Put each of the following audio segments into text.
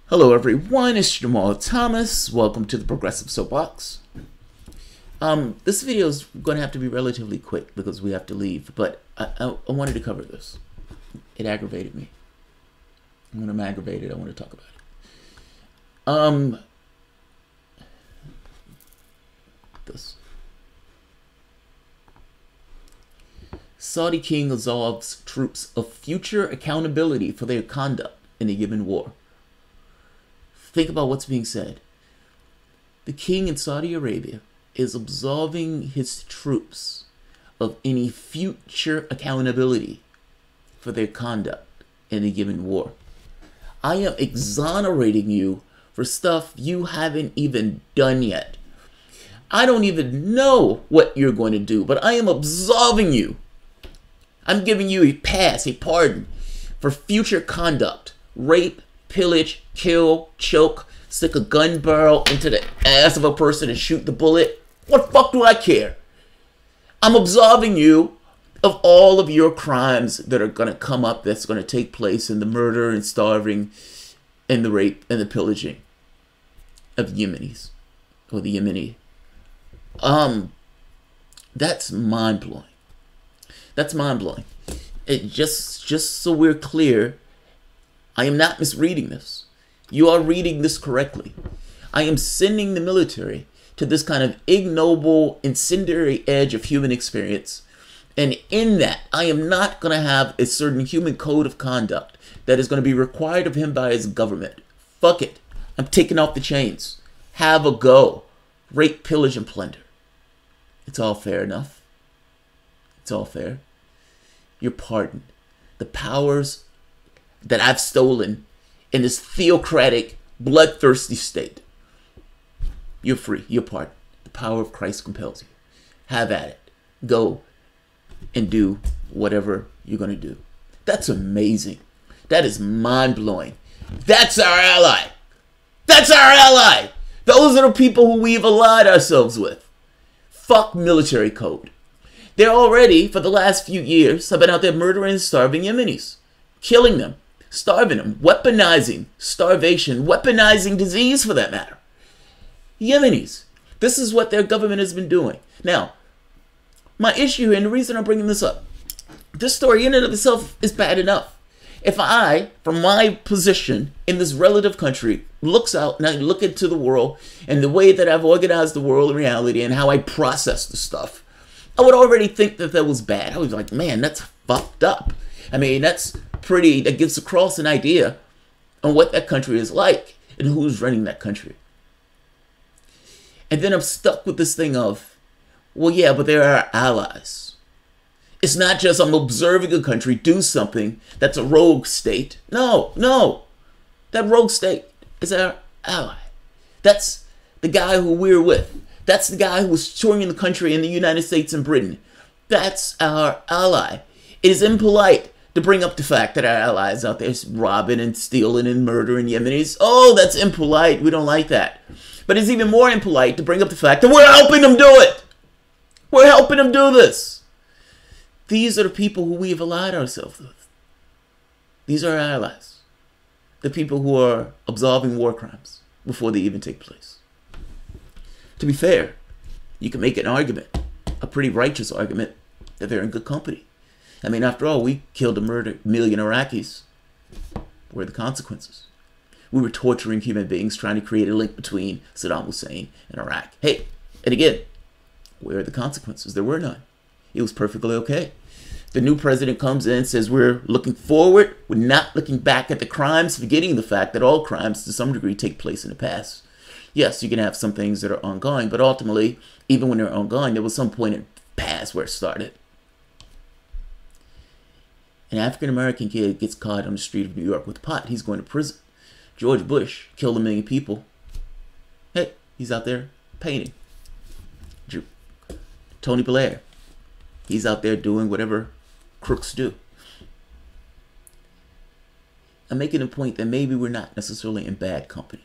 Hello everyone, it's Jamal Thomas. Welcome to the Progressive Soapbox. This video is going to have to be relatively quick because we have to leave, but I wanted to cover this. It aggravated me. When I'm aggravated, I want to talk about it. This. Saudi king absolves troops of future accountability for their conduct in a given war. Think about what's being said. The king in Saudi Arabia is absolving his troops of any future accountability for their conduct in a given war. I am exonerating you for stuff you haven't even done yet. I don't even know what you're going to do, but I am absolving you. I'm giving you a pass, a pardon for future conduct, rape, pillage, kill, choke, stick a gun barrel into the ass of a person and shoot the bullet. What the fuck do I care? I'm absolving you of all of your crimes that are going to come up, that's going to take place in the murder and starving and the rape and the pillaging of Yemenis or the Yemeni. That's mind-blowing. That's mind-blowing. It just so we're clear, I am not misreading this. You are reading this correctly. I am sending the military to this kind of ignoble, incendiary edge of human experience. And in that, I am not going to have a certain human code of conduct that is going to be required of him by his government. Fuck it. I'm taking off the chains. Have a go. Rape, pillage, and plunder. It's all fair enough. It's all fair. You're pardoned. The powers that I've stolen in this theocratic, bloodthirsty state. You're free. You're pardoned. The power of Christ compels you. Have at it. Go and do whatever you're going to do. That's amazing. That is mind-blowing. That's our ally. That's our ally. Those are the people who we've allied ourselves with. Fuck military code. They're already, for the last few years, have been out there murdering and starving Yemenis. Killing them. Starving them. Weaponizing starvation. Weaponizing disease, for that matter. Yemenis. This is what their government has been doing. Now, my issue, and the reason I'm bringing this up, this story in and of itself is bad enough. If I, from my position in this relative country, looks out and I look into the world and the way that I've organized the world in reality and how I process the stuff, I would already think that was bad. I was like, man, that's fucked up. I mean, that's pretty, that gives across an idea on what that country is like and who's running that country. And then I'm stuck with this thing of, well, yeah, but they're our allies. It's not just I'm observing a country do something that's a rogue state. No. That rogue state is our ally. That's the guy who we're with. That's the guy who was touring the country in the United States and Britain. That's our ally. It is impolite to bring up the fact that our allies out there robbing and stealing and murdering Yemenis. Oh, that's impolite. We don't like that. But it's even more impolite to bring up the fact that we're helping them do it. We're helping them do this. These are the people who we've allied ourselves with. These are our allies. The people who are absolving war crimes before they even take place. To be fair, you can make an argument, a pretty righteous argument, that they're in good company. I mean, after all, we killed a million Iraqis. What are the consequences? We were torturing human beings, trying to create a link between Saddam Hussein and Iraq. Hey, and again, where are the consequences? There were none. It was perfectly okay. The new president comes in and says we're looking forward. We're not looking back at the crimes, forgetting the fact that all crimes to some degree take place in the past. Yes, you can have some things that are ongoing, but ultimately, even when they're ongoing, there was some point in the past where it started. An African-American kid gets caught on the street of New York with pot. He's going to prison. George Bush killed 1 million people. Hey, he's out there painting. Tony Blair, he's out there doing whatever crooks do. I'm making a point that maybe we're not necessarily in bad company.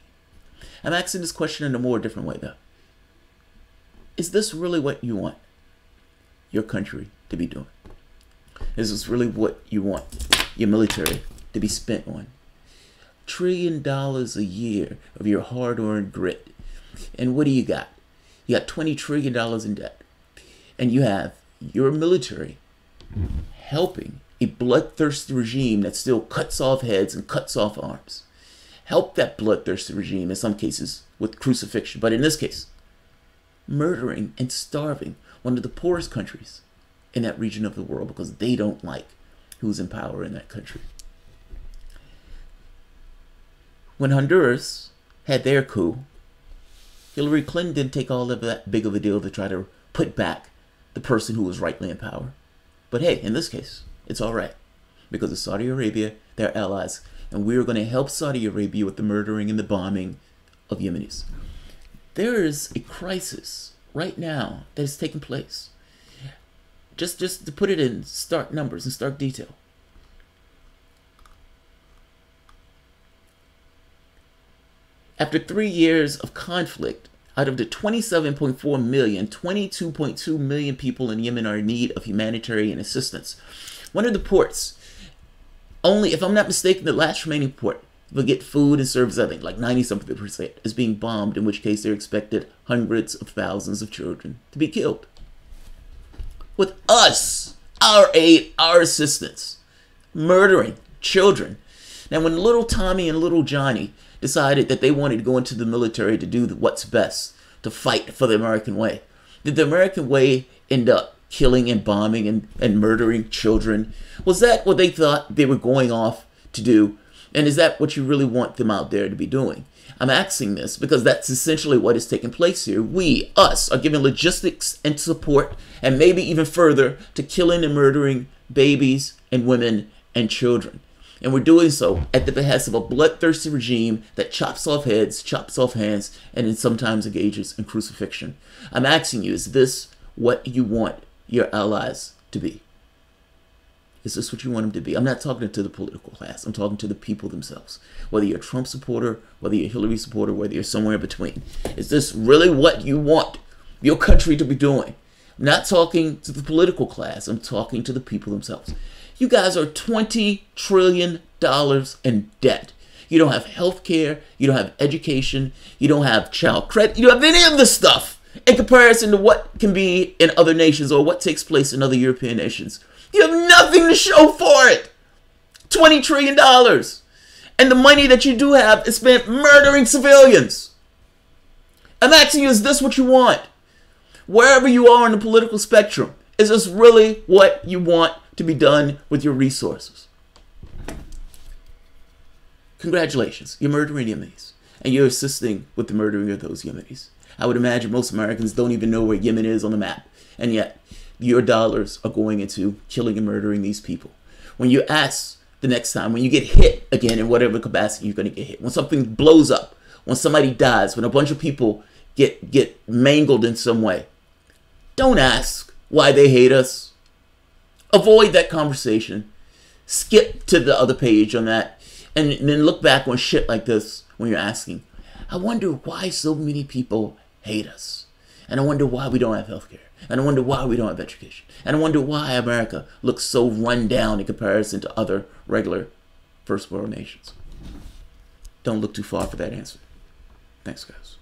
I'm asking this question in a more different way, though. Is this really what you want your country to be doing? Is this really what you want your military to be spent on? trillion a year of your hard-earned grit. And what do you got? You got $20 trillion in debt. And you have your military helping a bloodthirsty regime that still cuts off heads and cuts off arms. Help that bloodthirsty regime, in some cases, with crucifixion. But in this case, murdering and starving one of the poorest countries in that region of the world because they don't like who's in power in that country. When Honduras had their coup, Hillary Clinton didn't take all of that big of a deal to try to put back the person who was rightly in power. But hey, in this case, it's all right because of Saudi Arabia, their allies, and we're going to help Saudi Arabia with the murdering and the bombing of Yemenis. There is a crisis right now that is taking place. Just to put it in stark numbers and stark detail. After 3 years of conflict, out of the 27.4 million, 22.2 million people in Yemen are in need of humanitarian assistance. One of the ports, only, if I'm not mistaken, the last remaining port will get food and service, I think, like 90-something%, is being bombed, in which case they're expected hundreds of thousands of children to be killed. With us, our aid, our assistance, murdering children. Now, when little Tommy and little Johnny decided that they wanted to go into the military to do what's best, to fight for the American way, did the American way end up killing and bombing and murdering children? Was that what they thought they were going off to do? And is that what you really want them out there to be doing? I'm asking this because that's essentially what is taking place here. We, us, are giving logistics and support, and maybe even further, to killing and murdering babies and women and children. And we're doing so at the behest of a bloodthirsty regime that chops off heads, chops off hands, and then sometimes engages in crucifixion. I'm asking you, is this what you want your allies to be? Is this what you want them to be? I'm not talking to the political class. I'm talking to the people themselves. Whether you're a Trump supporter, whether you're a Hillary supporter, whether you're somewhere in between. Is this really what you want your country to be doing? I'm not talking to the political class. I'm talking to the people themselves. You guys are $20 trillion in debt. You don't have health care. You don't have education. You don't have child credit. You don't have any of this stuff in comparison to what can be in other nations or what takes place in other European nations. You have nothing to show for it. $20 trillion. And the money that you do have is spent murdering civilians. I'm asking you, is this what you want? Wherever you are on the political spectrum, is this really what you want to be done with your resources? Congratulations, you're murdering Yemenis. And you're assisting with the murdering of those Yemenis. I would imagine most Americans don't even know where Yemen is on the map. And yet, your dollars are going into killing and murdering these people. When you ask the next time, when you get hit again in whatever capacity you're going to get hit, when something blows up, when somebody dies, when a bunch of people get mangled in some way, don't ask why they hate us. Avoid that conversation. Skip to the other page on that. And then look back on shit like this when you're asking, I wonder why so many people hate us. And I wonder why we don't have health care. And I wonder why we don't have education. And I wonder why America looks so run down in comparison to other regular first world nations. Don't look too far for that answer. Thanks, guys.